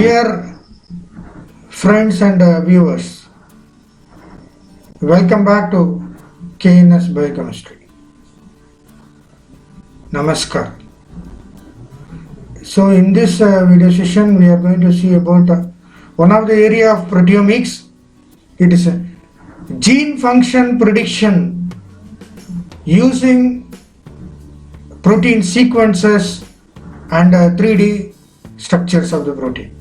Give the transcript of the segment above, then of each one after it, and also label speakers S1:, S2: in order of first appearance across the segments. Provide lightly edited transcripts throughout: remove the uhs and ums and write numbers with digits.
S1: Dear friends and viewers, welcome back to KNS Biochemistry. Namaskar. So in this video session, we are going to see about one of the area of proteomics. It is gene function prediction using protein sequences and 3D structures of the protein.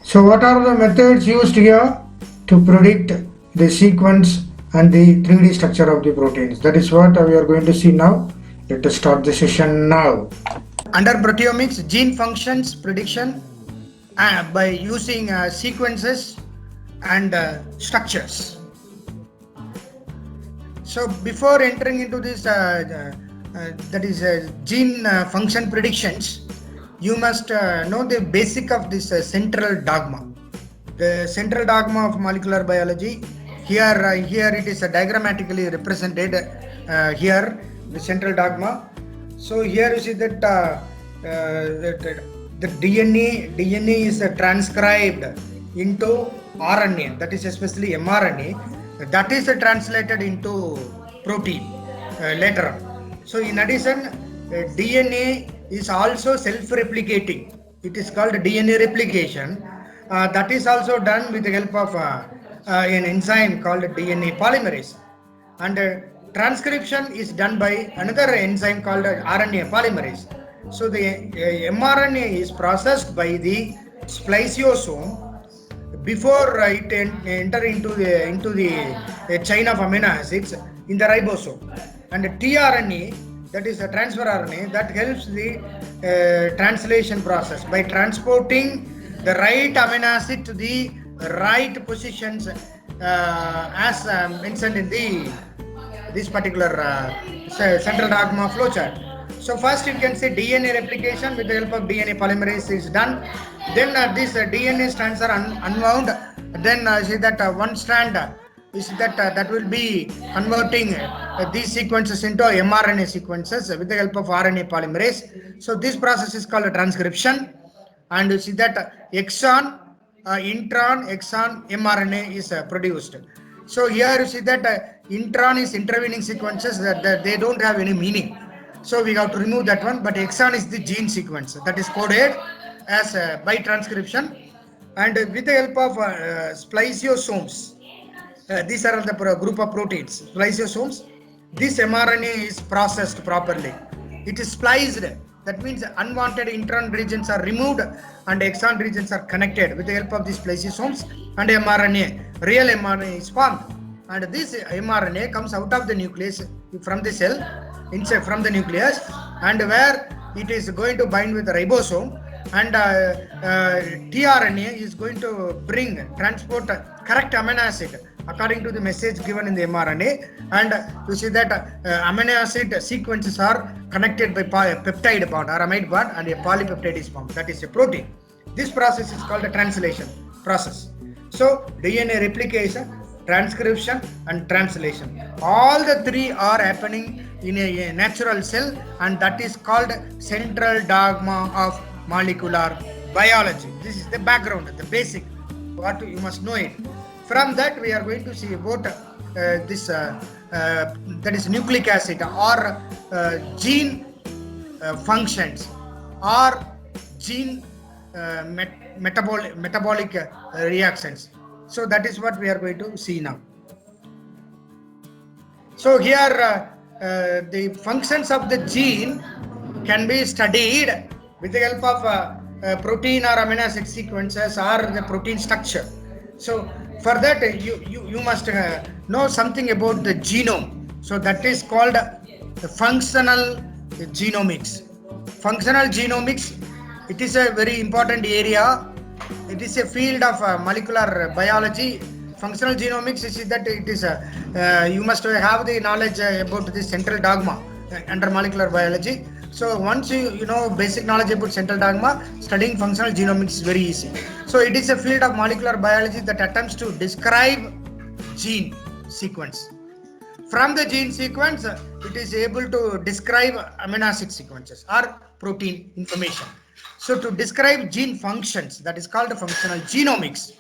S1: So what are the methods used here to predict the sequence and the 3D structure of the proteins? That is what we are going to see now. Let us start the session now. Under proteomics, gene functions prediction by using sequences and structures. So before entering into this gene function predictions, you must know the basic of this central dogma. The central dogma of molecular biology. Here it is diagrammatically represented. Here the central dogma. So here you see that the DNA is transcribed into RNA. That is especially mRNA. That is translated into protein later on. So in addition, DNA is also self-replicating. It is called DNA replication. That is also done with the help of an enzyme called DNA polymerase. And transcription is done by another enzyme called RNA polymerase. So the mRNA is processed by the spliceosome before it enter into the chain of amino acids in the ribosome. And the tRNA, that is a transfer RNA, that helps the translation process by transporting the right amino acid to the right positions as mentioned in this particular central dogma flowchart. So first you can say DNA replication with the help of DNA polymerase is done. Then this DNA strands are unwound. Then see that one strand is that will be converting these sequences into mRNA sequences with the help of RNA polymerase. So this process is called transcription. And you see that exon, intron, exon, mRNA is produced. So here you see that intron is intervening sequences that they don't have any meaning. So we have to remove that one. But exon is the gene sequence that is coded as by transcription. And with the help of spliceosomes, these are the group of proteins, spliceosomes. This mRNA is processed properly. It is spliced. That means unwanted intron regions are removed and exon regions are connected with the help of these spliceosomes, and mRNA, real mRNA is formed. And this mRNA comes out of the nucleus from the cell, inside from the nucleus, and where it is going to bind with the ribosome, and tRNA is going to transport correct amino acid according to the message given in the mRNA. And you see that amino acid sequences are connected by peptide bond or amide bond, and a polypeptide is formed. That is a protein. This process is called a translation process. So DNA replication, transcription, and translation, all the three are happening in a natural cell, and that is called central dogma of molecular biology. This is the background, the basic, what you must know it. From that we are going to see about this that is nucleic acid or gene functions or gene metabolic reactions. So that is what we are going to see now. So here the functions of the gene can be studied with the help of protein or amino acid sequences or the protein structure. So for that you must know something about the genome. So that is called the functional genomics. Functional genomics, it is a very important area. It is a field of molecular biology. Functional genomics is that it is you must have the knowledge about the central dogma under molecular biology. So once you know basic knowledge about central dogma, studying functional genomics is very easy. So it is a field of molecular biology that attempts to describe gene sequence. From the gene sequence, it is able to describe amino acid sequences or protein information. So to describe gene functions, that is called functional genomics.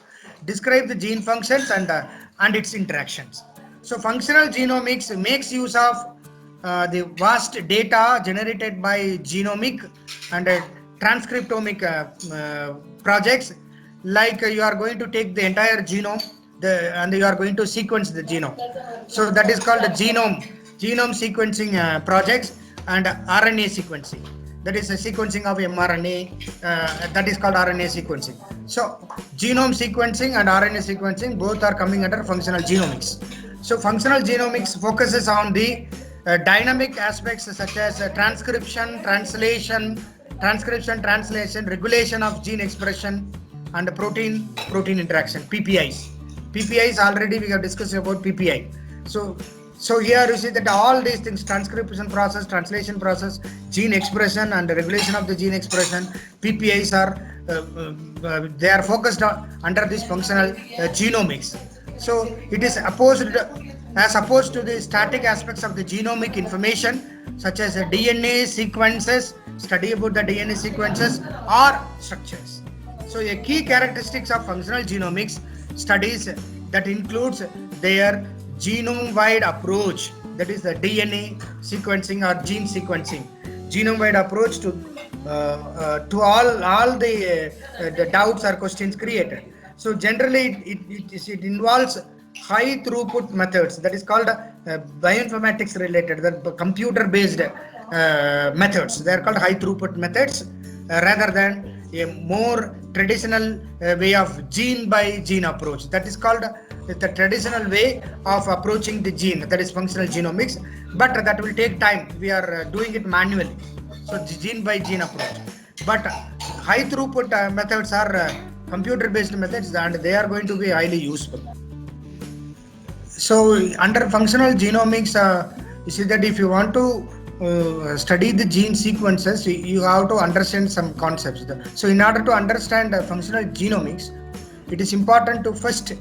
S1: Describe the gene functions and its interactions. So functional genomics makes use of the vast data generated by genomic and transcriptomic projects. Like you are going to take the entire genome and you are going to sequence the genome. So that is called the genome sequencing projects and RNA sequencing. That is a sequencing of mRNA, that is called RNA sequencing. So genome sequencing and RNA sequencing both are coming under functional genomics. So functional genomics focuses on the dynamic aspects such as transcription, translation, regulation of gene expression, and protein interaction, PPIs. PPIs already we have discussed about PPI. So here you see that all these things, transcription process, translation process, gene expression and regulation of the gene expression, PPIs are they are focused on under this functional genomics. So it is as opposed to the static aspects of the genomic information such as DNA sequences, study about the DNA sequences or structures. So a key characteristics of functional genomics studies that includes their genome-wide approach, that is the DNA sequencing or gene sequencing, genome-wide approach to all the doubts or questions created. So generally it involves high throughput methods, that is called bioinformatics related, the computer based methods. They are called high throughput methods rather than a more traditional way of gene by gene approach. That is called the traditional way of approaching the gene, that is functional genomics, but that will take time. We are doing it manually, so gene by gene approach. But high throughput methods are computer based methods and they are going to be highly useful. So under functional genomics, you see that if you want to study the gene sequences, you have to understand some concepts. So in order to understand functional genomics, it is important to first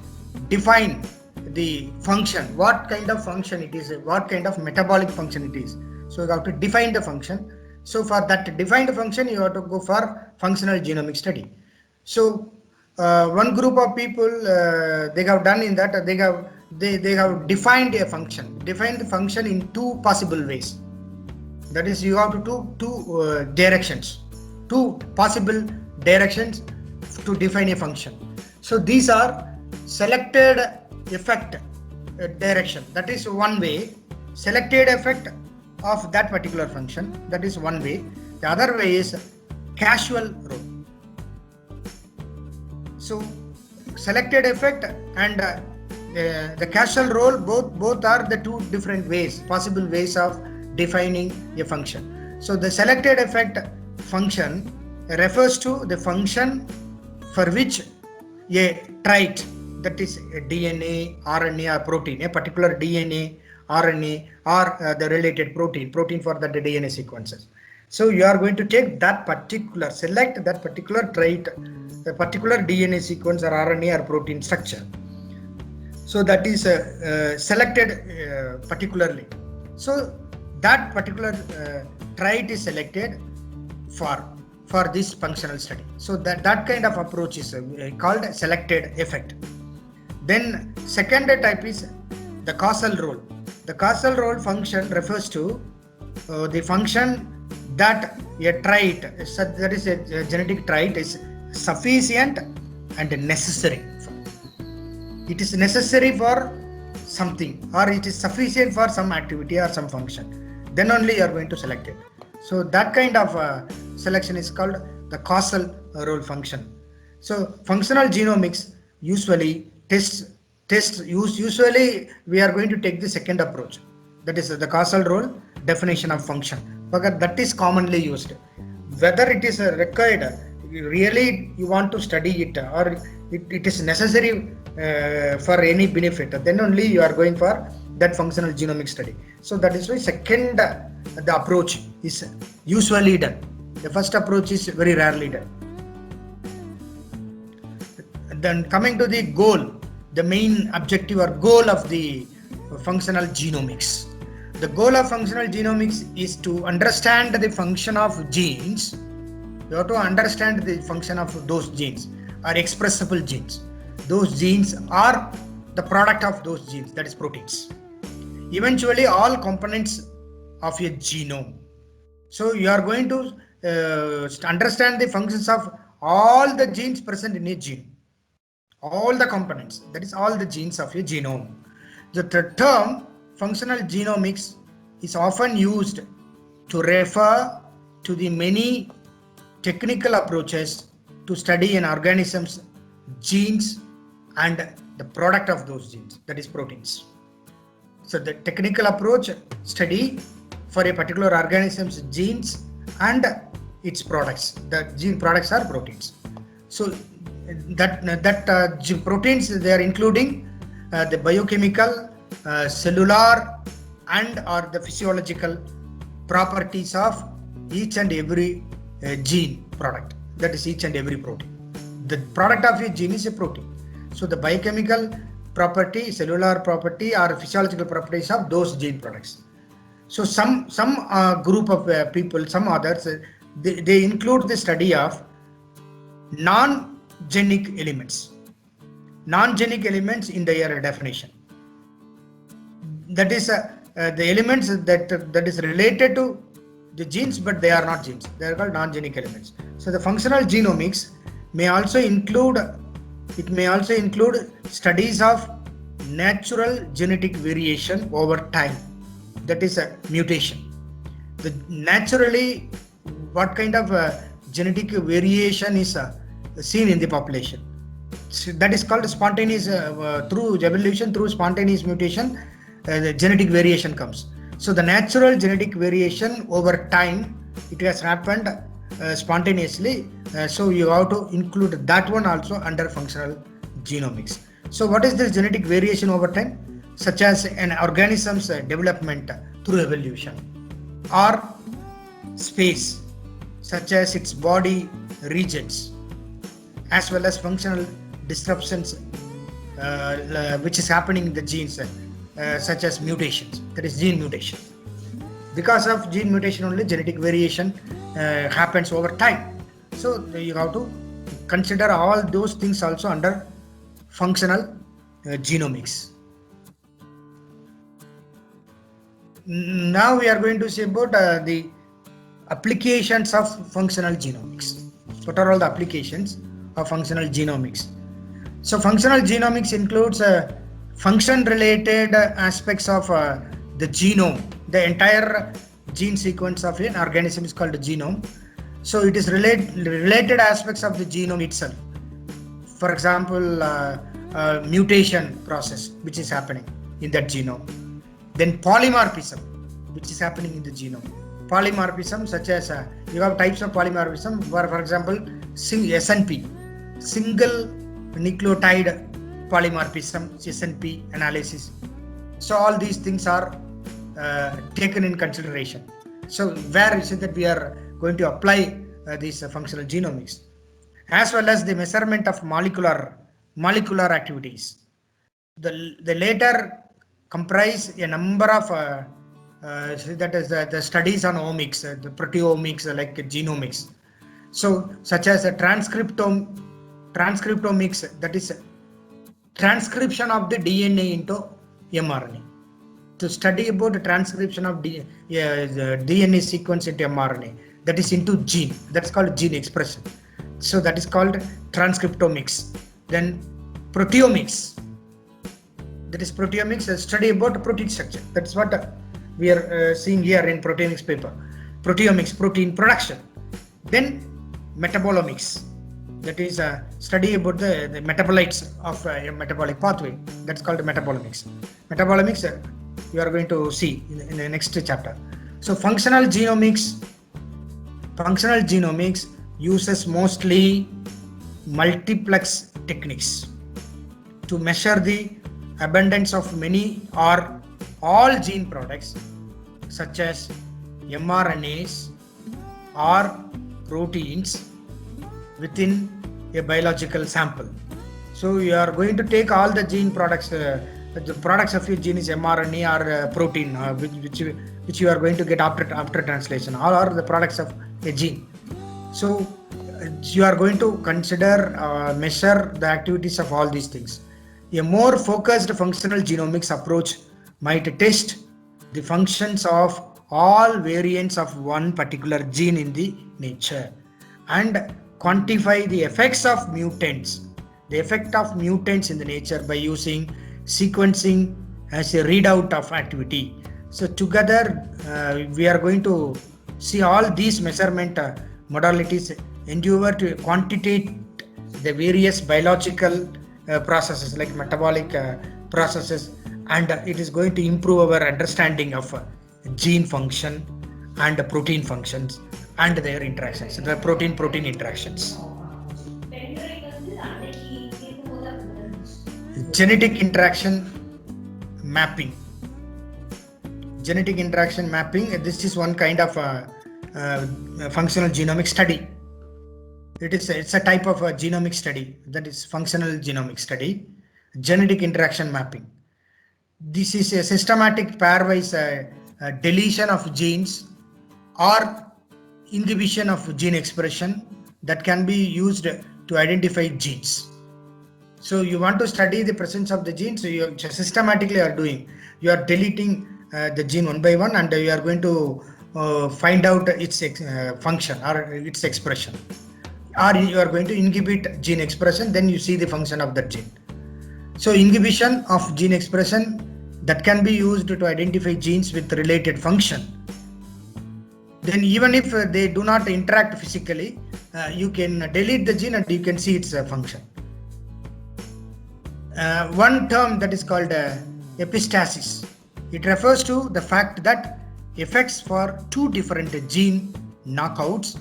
S1: define the function, what kind of function it is, what kind of metabolic function it is. So you have to define the function. So for that defined function, you have to go for functional genomic study. So one group of people, they have done in that, they have defined a function, defined the function in two possible ways. That is, you have to do two possible directions to define a function. So these are selected effect direction, that is one way. Selected effect of that particular function, that is one way. The other way is causal role. So selected effect and the causal role, both are the two different ways, possible ways of defining a function. So the selected effect function refers to the function for which a trait, that is a DNA, RNA or protein, a particular DNA, RNA or the related protein for the DNA sequences. So you are going to take that particular, select that particular trait, a particular DNA sequence or RNA or protein structure. So that is selected particularly. So that particular trait is selected for this functional study. So that kind of approach is called selected effect. Then second type is the causal role. The causal role function refers to the function that a trait, that is a genetic trait, is sufficient and necessary. It is necessary for something, or it is sufficient for some activity or some function. Then only you are going to select it. So that kind of selection is called the causal role function. So functional genomics usually usually we are going to take the second approach, that is the causal role definition of function, because that is commonly used. Whether it is required, really you want to study it, or it is necessary for any benefit, then only you are going for that functional genomic study. So that is why second the approach is usually done. The first approach is very rarely done. Then coming to the goal, the main objective or goal of the functional genomics. The goal of functional genomics is to understand the function of genes You have to understand the function of those genes or expressible genes. Those genes are the product of those genes, that is proteins. Eventually, all components of a genome. So you are going to understand the functions of all the genes present in a gene. All the components, that is all the genes of a genome. The term functional genomics is often used to refer to the many technical approaches to study an organism's genes and the product of those genes, that is proteins. So the technical approach study for a particular organism's genes and its products. The gene products are proteins. So proteins, they are including the biochemical, cellular and or the physiological properties of each and every gene product, that is each and every protein. The product of a gene is a protein. So the biochemical property, cellular property or physiological properties of those gene products. So some group of people, some others, they include the study of non-genic elements. Non-genic elements in their definition. That is the elements that is related to the genes, but they are not genes. They are called non-genic elements. So the functional genomics may also include studies of natural genetic variation over time. That is a mutation. Naturally, what kind of genetic variation is seen in the population? So that is called spontaneous, through evolution, through spontaneous mutation, the genetic variation comes. So the natural genetic variation over time, it has happened spontaneously. So you have to include that one also under functional genomics. So what is this genetic variation over time? Such as an organism's development through evolution, or space, such as its body regions, as well as functional disruptions which is happening in the genes, such as mutations, that is gene mutation. Because of gene mutation only genetic variation happens over time. So you have to consider all those things also under functional genomics. Now we are going to see about the applications of functional genomics. What are all the applications of functional genomics? So functional genomics includes function-related aspects of the genome. The entire gene sequence of an organism is called a genome. So it is related aspects of the genome itself. For example, mutation process which is happening in that genome. Then polymorphism which is happening in the genome. Polymorphism, such as you have types of polymorphism, for example, SNP, single nucleotide polymorphism, SNP analysis. So all these things are taken in consideration. So where is it that we are going to apply these functional genomics, as well as the measurement of molecular activities. The later comprise a number of that is the studies on omics, the proteomics, like genomics. So such as a transcriptomics, that is transcription of the DNA into mRNA. To study about the transcription of the DNA sequence into mRNA, that is into gene, that's called gene expression. So that is called transcriptomics. Then proteomics, that is proteomics, a study about protein structure. That's what we are seeing here in proteomics paper. Proteomics, protein production. Then metabolomics, that is a study about the metabolites of a metabolic pathway. That's called metabolomics. Metabolomics you are going to see in the next chapter. So functional genomics uses mostly multiplex techniques to measure the abundance of many or all gene products, such as mRNAs or proteins within a biological sample. So you are going to take all the gene products, the products of your gene is mRNA or protein, which you are going to get after translation, all are the products of a gene. So you are going to consider, measure the activities of all these things. A more focused functional genomics approach might test the functions of all variants of one particular gene in the nature and quantify the effects of mutants, the effect of mutants in the nature by using sequencing as a readout of activity. So together we are going to see all these measurement modalities endeavor to quantitate the various biological processes like metabolic processes, and it is going to improve our understanding of gene function and protein functions and their interactions, the protein interactions. Genetic interaction mapping. Genetic interaction mapping, this is one kind of functional genomic study. It's a type of a genomic study, that is functional genomic study. Genetic interaction mapping, this is a systematic pairwise deletion of genes or inhibition of gene expression that can be used to identify genes. So you want to study the presence of the genes, so you systematically are doing, you are deleting the gene one by one, and you are going to find out its function or its expression, or you are going to inhibit gene expression, then you see the function of that gene. So inhibition of gene expression that can be used to identify genes with related function. Then even if they do not interact physically, you can delete the gene and you can see its function. One term that is called epistasis. It refers to the fact that effects for two different gene knockouts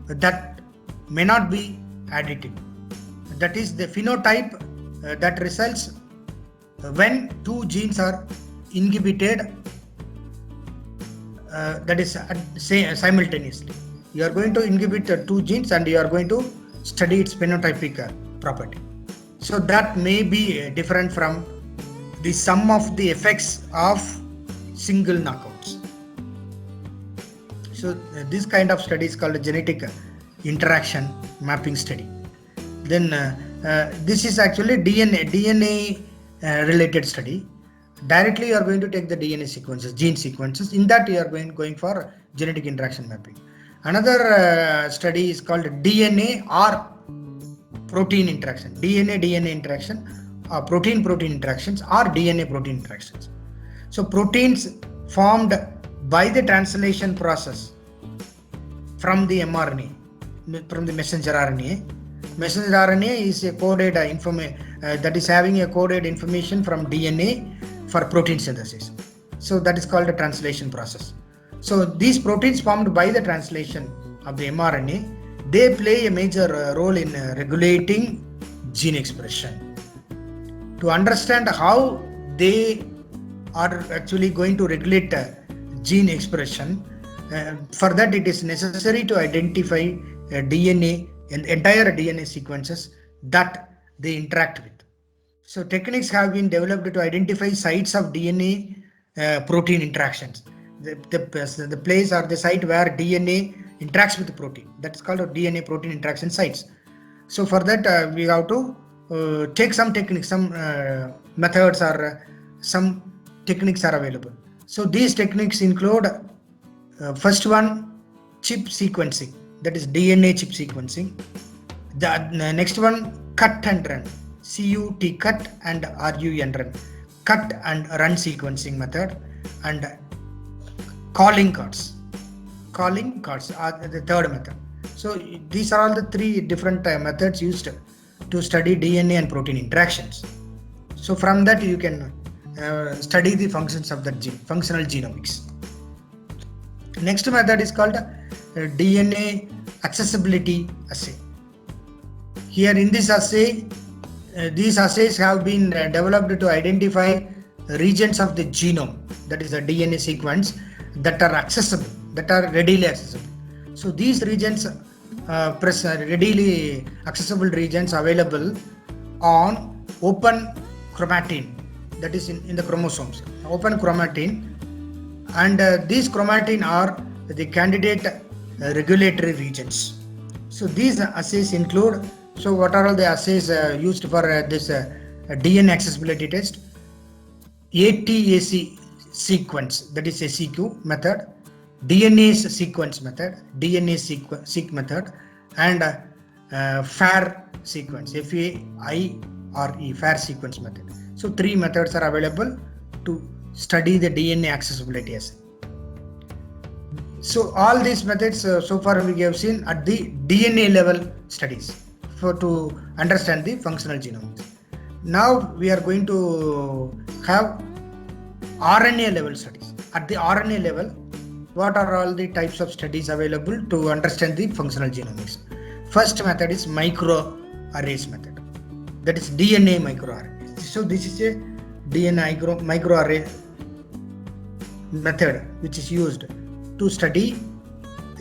S1: that may not be additive. That is the phenotype that results when two genes are inhibited, that is simultaneously. You are going to inhibit two genes and you are going to study its phenotypic property. So that may be different from the sum of the effects of single knockouts. So this kind of study is called a genetic interaction mapping study. Then this is actually DNA related study. Directly you are going to take the DNA sequences, gene sequences. In that you are going for genetic interaction mapping. Another study is called DNA or protein interaction. DNA interaction, protein interactions, or DNA protein interactions. So proteins formed by the translation process from the mRNA, from the messenger RNA. Messenger RNA is a coded that is having a coded information from DNA for protein synthesis. So that is called a translation process. So these proteins formed by the translation of the mRNA, they play a major role in regulating gene expression. To understand how they are actually going to regulate gene expression, for that it is necessary to identify DNA and entire DNA sequences that they interact with. So techniques have been developed to identify sites of DNA protein interactions. The place or the site where DNA interacts with the protein, that's called a DNA protein interaction sites. So for that we have to take some techniques, some methods or some techniques are available. So these techniques include first one, chip sequencing, that is DNA chip sequencing. The next one, cut and run, CUT, cut and RUN, run, cut and run sequencing method. And calling cards are the third method. So these are all the three different methods used to study DNA and protein interactions. So from that you can study the functions of the gene, functional genomics. Next method is called DNA accessibility assay. Here in this assay, these assays have been developed to identify regions of the genome, that is the DNA sequence, that are accessible, that are readily accessible. So these regions, readily accessible regions available on open chromatin, that is in the chromosomes, open chromatin, and these chromatin are the candidate regulatory regions. So these assays include, so what are all the assays used for this DNA accessibility test? ATAC sequence, that is a SEQ method, DNA sequence method, DNA seq method, and FAIR sequence, FAIRE, FAIR sequence method. So 3 methods are available to study the DNA accessibility assay. So all these methods so far we have seen at the DNA level studies to understand the functional genomics. Now we are going to have RNA level studies. At the RNA level, what are all the types of studies available to understand the functional genomics? First method is microarrays method. That is DNA microarray. So this is a DNA microarray method which is used to study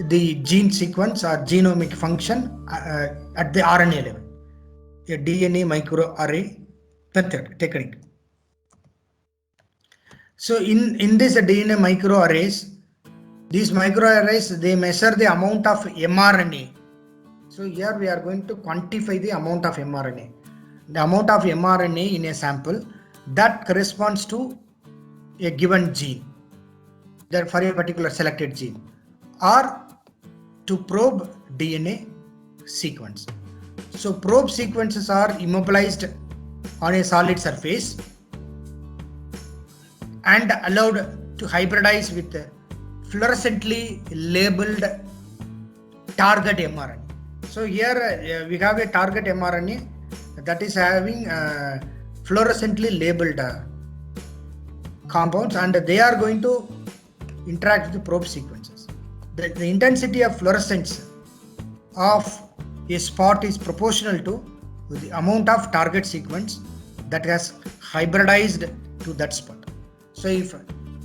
S1: the gene sequence or genomic function at the RNA level. A DNA microarray method technique. So in this DNA microarrays, these microarrays, they measure the amount of mRNA. So here we are going to quantify the amount of mRNA. The amount of mRNA in a sample that corresponds to a given gene, that for a particular selected gene, or to probe DNA sequence. So probe sequences are immobilized on a solid surface and allowed to hybridize with fluorescently labeled target mRNA. So here we have a target mRNA that is having fluorescently labeled compounds, and they are going to interact with the probe sequences. The intensity of fluorescence of a spot is proportional to the amount of target sequence that has hybridized to that spot. So if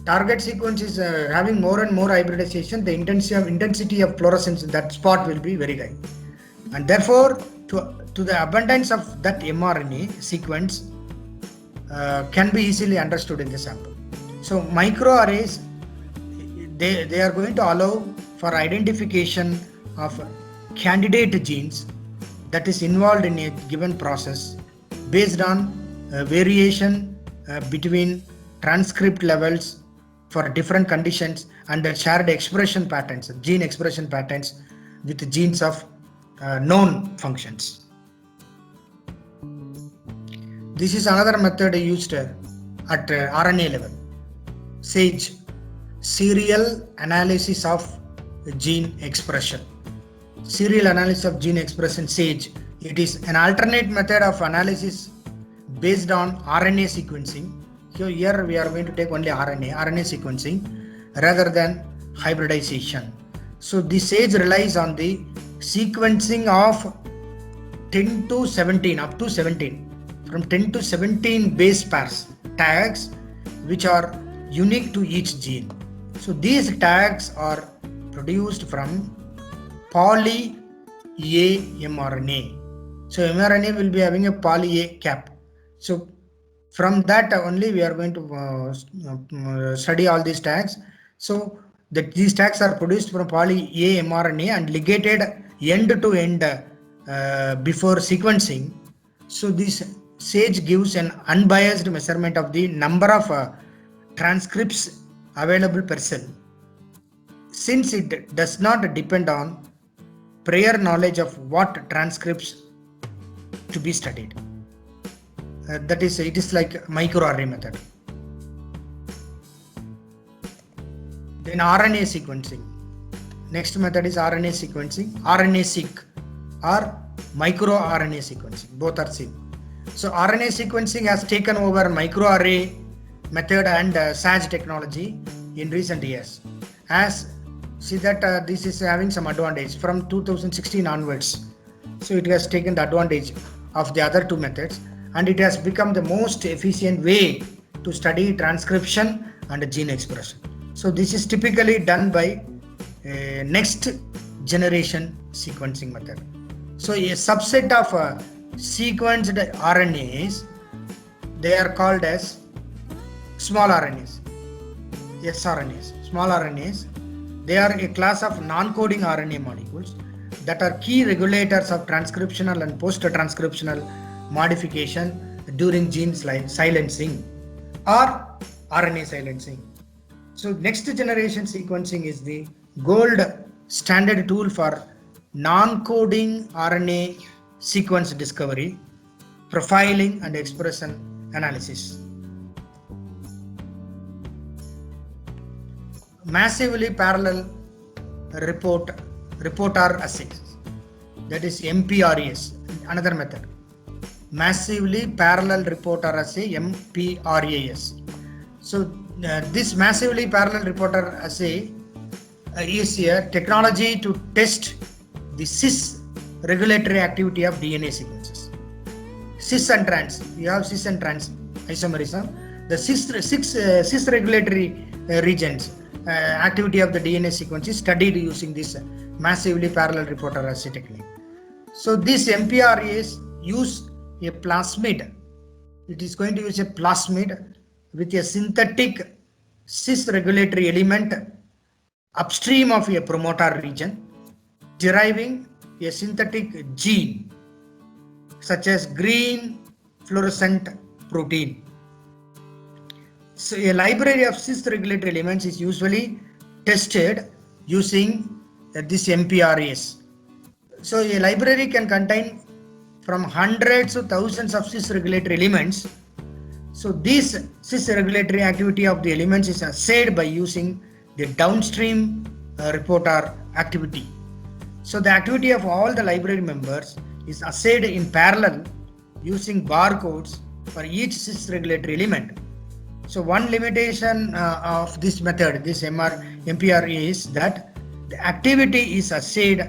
S1: target sequence is having more and more hybridization, the intensity of fluorescence in that spot will be very high, and therefore to the abundance of that mRNA sequence can be easily understood in the sample. So microarrays, they are going to allow for identification of candidate genes that is involved in a given process based on variation between transcript levels for different conditions and the shared expression patterns, gene expression patterns with genes of known functions. This is another method used at RNA level. SAGE, serial analysis of gene expression. Serial analysis of gene expression, SAGE. It is an alternate method of analysis based on RNA sequencing. So here we are going to take only RNA sequencing rather than hybridization. So the SAGE relies on the sequencing of 10 to 17, up to 17, from 10 to 17 base pairs, tags which are unique to each gene. So these tags are produced from poly A mRNA. So mRNA will be having a poly A cap. So from that only we are going to study all these tags. So these tags are produced from poly A mRNA and ligated end to end before sequencing. So this SAGE gives an unbiased measurement of the number of transcripts available per cell, since it does not depend on prior knowledge of what transcripts to be studied. That is, it is like microarray method. Then RNA sequencing. Next method is RNA sequencing, RNA-seq or microRNA sequencing. Both are same. So RNA sequencing has taken over microarray method and SAGE technology in recent years. As see that this is having some advantage from 2016 onwards. So it has taken the advantage of the other two methods, and it has become the most efficient way to study transcription and gene expression. So this is typically done by next generation sequencing method. So a subset of sequenced RNAs, they are called as small RNAs, sRNAs. Small RNAs, they are a class of non-coding RNA molecules that are key regulators of transcriptional and post-transcriptional modification during gene silencing or RNA silencing. So next generation sequencing is the gold standard tool for non-coding RNA sequence discovery, profiling and expression analysis. Massively parallel reporter assays, that is MPRAS, another method. Massively parallel reporter assay, MPRAS. So this massively parallel reporter assay is a technology to test the cis regulatory activity of DNA sequences. Cis and trans, you have cis and trans isomerism. The cis regulatory regions activity of the DNA sequence is studied using this massively parallel reporter assay technique. So this MPRAS use a plasmid. It is going to use a plasmid with a synthetic cis regulatory element upstream of a promoter region, deriving a synthetic gene such as green fluorescent protein. So a library of cis regulatory elements is usually tested using this MPRAS. So a library can contain from hundreds to thousands of cis regulatory elements. So this cis regulatory activity of the elements is assayed by using the downstream reporter activity. So the activity of all the library members is assayed in parallel using barcodes for each cis regulatory element. So one limitation of this method, this MPRA, is that the activity is assayed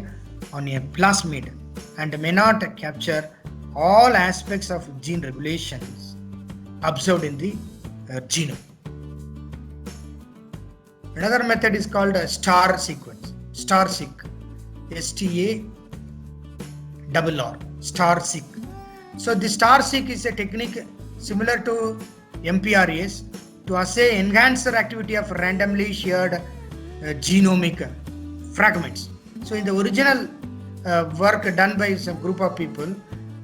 S1: on a plasmid and may not capture all aspects of gene regulations observed in the genome. Another method is called a star sequence, STAR-seq, STARR, STAR-seq. So the STAR-seq is a technique similar to MPRAS to assay enhancer activity of randomly shared genomic fragments. So in the original work done by some group of people,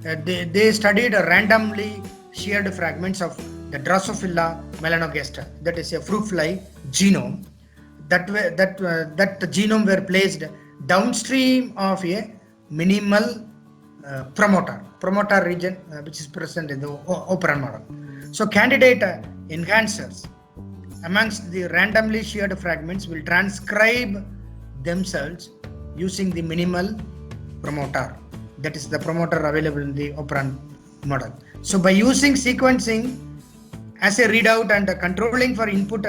S1: they studied randomly shared fragments of the Drosophila melanogaster, that is a fruit fly genome. That genome were placed downstream of a minimal promoter region which is present in the operon model. So candidate enhancers amongst the randomly shared fragments will transcribe themselves using the minimal promoter, that is the promoter available in the operon model. So by using sequencing as a readout and controlling for input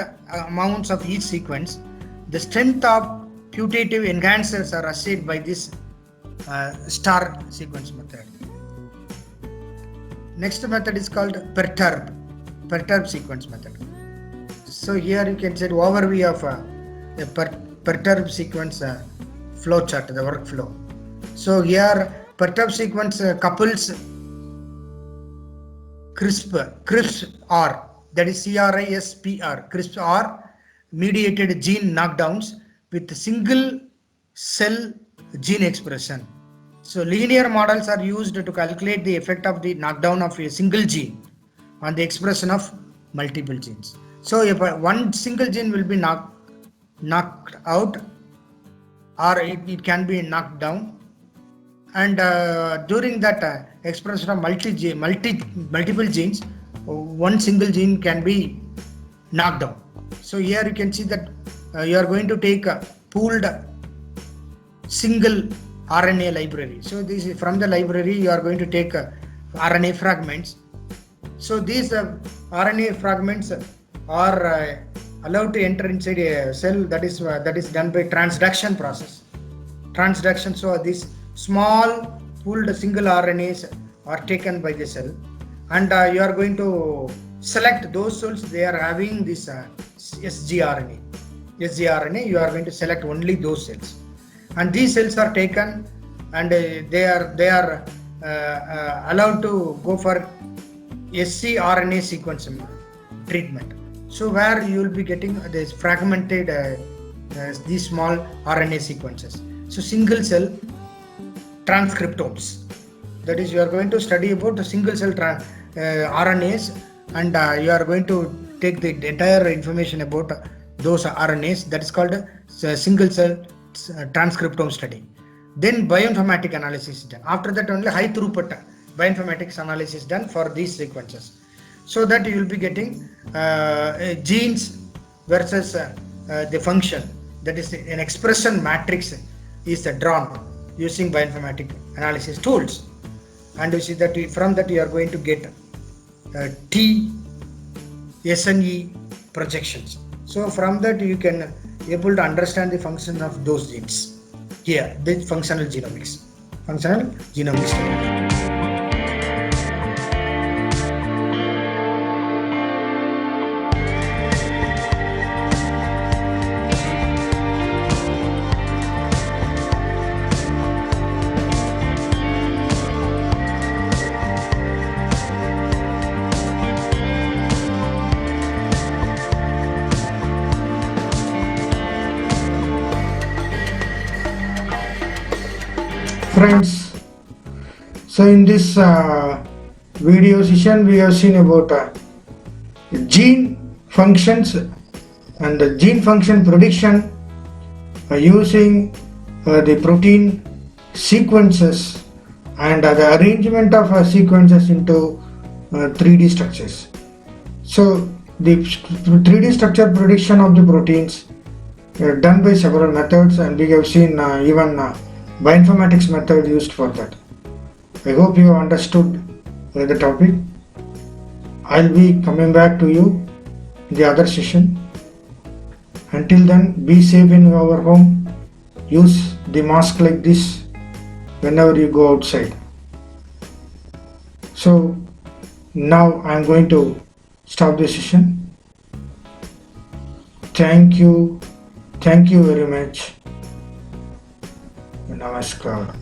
S1: amounts of each sequence, the strength of putative enhancers are assayed by this star sequence method. Next method is called perturb sequence method. So here you can see the overview of the perturb sequence flow chart, the workflow. So here perturb sequence couples CRISPR, that is CRISPR, CRISPR mediated gene knockdowns with single cell gene expression. So linear models are used to calculate the effect of the knockdown of a single gene on the expression of multiple genes. So if one single gene will be knocked out, or it can be knocked down, and during that expression of multiple genes, one single gene can be knocked down. So here you can see that you are going to take a pooled single RNA library. So this is from the library you are going to take RNA fragments. So these RNA fragments are allowed to enter inside a cell, that is done by transduction process. Transduction. So these small pooled single RNAs are taken by the cell, and you are going to select those cells they are having this sgRNA. You are going to select only those cells, and these cells are taken, and they are allowed to go for scRNA sequencing treatment. So where you will be getting this fragmented these small RNA sequences. So single cell transcriptomes. That is, you are going to study about the single cell RNAs, and you are going to take the entire information about those RNAs. That is called single cell transcriptome study. Then bioinformatic analysis is done. After that only high throughput bioinformatics analysis done for these sequences, so that you will be getting genes versus the function. That is, an expression matrix is drawn using bioinformatic analysis tools, and you see that from that you are going to get T SNE projections. So from that you can able to understand the function of those genes. Here, the functional genomics study. Friends, so in this video session we have seen about gene functions and the gene function prediction using the protein sequences and the arrangement of sequences into 3D structures. So the 3D structure prediction of the proteins done by several methods, and we have seen even bioinformatics method used for that. I hope you have understood the topic. I'll be coming back to you in the other session. Until then, be safe in your home. Use the mask like this whenever you go outside. So now I'm going to stop the session. Thank you very much. Namaskar.